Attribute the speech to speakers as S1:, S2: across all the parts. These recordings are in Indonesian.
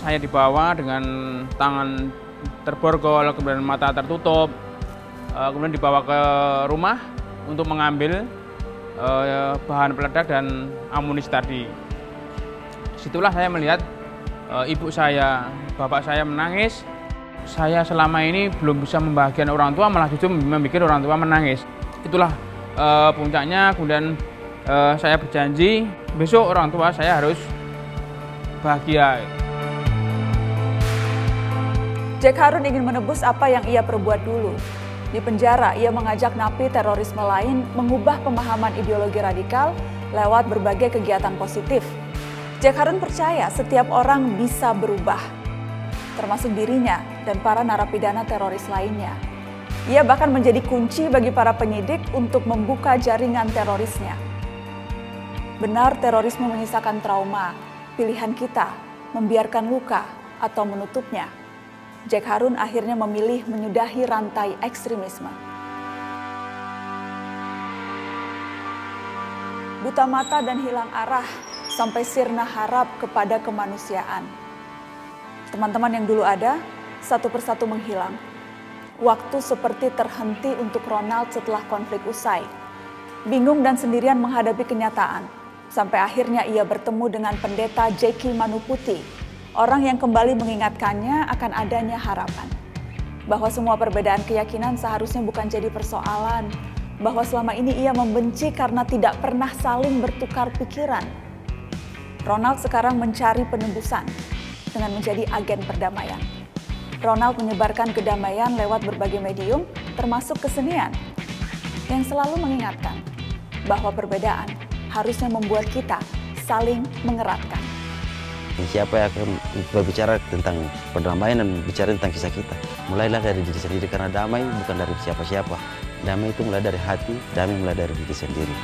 S1: saya dibawa dengan tangan terborgol, kemudian mata tertutup, kemudian dibawa ke rumah untuk mengambil bahan peledak dan amunisi tadi. Situlah saya melihat ibu saya, bapak saya menangis. Saya selama ini belum bisa membahagiakan orang tua, malah justru membuat orang tua menangis. Itulah puncaknya. Kemudian saya berjanji besok orang tua saya harus bahagia.
S2: Jack Harun ingin menebus apa yang ia perbuat dulu. Di penjara, ia mengajak napi terorisme lain mengubah pemahaman ideologi radikal lewat berbagai kegiatan positif. Jack Harun percaya setiap orang bisa berubah, termasuk dirinya dan para narapidana teroris lainnya. Ia bahkan menjadi kunci bagi para penyidik untuk membuka jaringan terorisnya. Benar, terorisme menyisakan trauma. Pilihan kita membiarkan luka atau menutupnya. Jack Harun akhirnya memilih menyudahi rantai ekstremisme. Buta mata dan hilang arah sampai sirna harap kepada kemanusiaan. Teman-teman yang dulu ada, satu persatu menghilang. Waktu seperti terhenti untuk Ronald setelah konflik usai. Bingung dan sendirian menghadapi kenyataan. Sampai akhirnya ia bertemu dengan pendeta Jeki Manuputi, orang yang kembali mengingatkannya akan adanya harapan. Bahwa semua perbedaan keyakinan seharusnya bukan jadi persoalan. Bahwa selama ini ia membenci karena tidak pernah saling bertukar pikiran. Ronald sekarang mencari penebusan dengan menjadi agen perdamaian. Ronald menyebarkan kedamaian lewat berbagai medium, termasuk kesenian, yang selalu mengingatkan bahwa perbedaan harusnya membuat kita saling mengeratkan.
S3: Siapa yang akan berbicara tentang perdamaian dan bicara tentang kisah kita? Mulailah dari diri sendiri, karena damai bukan dari siapa-siapa. Damai itu mulai dari hati, damai mulai dari diri sendiri.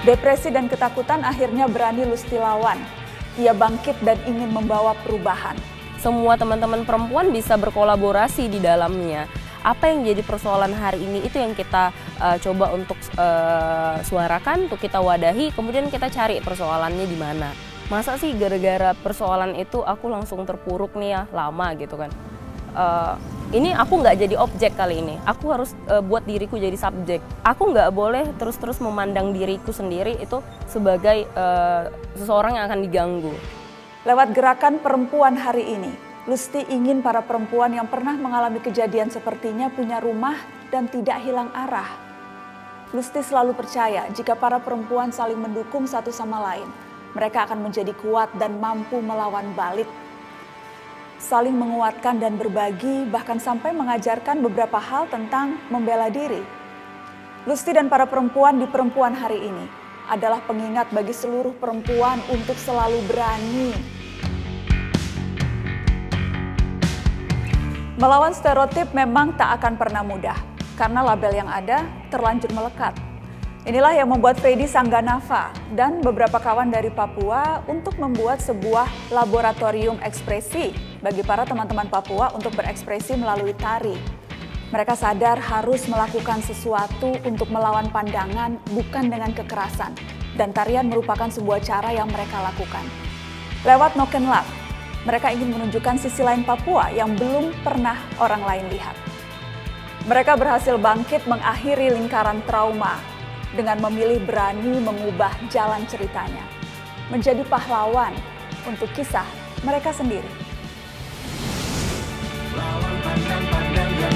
S2: Depresi dan ketakutan akhirnya berani Lusti lawan. Ia bangkit dan ingin membawa perubahan.
S4: Semua teman-teman perempuan bisa berkolaborasi di dalamnya. Apa yang jadi persoalan hari ini itu yang kita coba untuk suarakan, untuk kita wadahi, kemudian kita cari persoalannya di mana. Masa sih gara-gara persoalan itu aku langsung terpuruk nih ya, lama gitu kan. Ini aku nggak jadi objek kali ini, aku harus buat diriku jadi subjek. Aku nggak boleh terus-terus memandang diriku sendiri itu sebagai seseorang yang akan diganggu.
S2: Lewat gerakan perempuan hari ini, Lusti ingin para perempuan yang pernah mengalami kejadian sepertinya punya rumah dan tidak hilang arah. Lusti selalu percaya jika para perempuan saling mendukung satu sama lain, mereka akan menjadi kuat dan mampu melawan balik. Saling menguatkan dan berbagi, bahkan sampai mengajarkan beberapa hal tentang membela diri. Lusti dan para perempuan di perempuan hari ini adalah pengingat bagi seluruh perempuan untuk selalu berani. Melawan stereotip memang tak akan pernah mudah, karena label yang ada terlanjur melekat. Inilah yang membuat Freddy Sangganava dan beberapa kawan dari Papua untuk membuat sebuah laboratorium ekspresi bagi para teman-teman Papua untuk berekspresi melalui tari. Mereka sadar harus melakukan sesuatu untuk melawan pandangan, bukan dengan kekerasan. Dan tarian merupakan sebuah cara yang mereka lakukan. Lewat Noken Lab, mereka ingin menunjukkan sisi lain Papua yang belum pernah orang lain lihat. Mereka berhasil bangkit mengakhiri lingkaran trauma dengan memilih berani mengubah jalan ceritanya, menjadi pahlawan untuk kisah mereka sendiri.
S5: Lawan pandang-pandang yang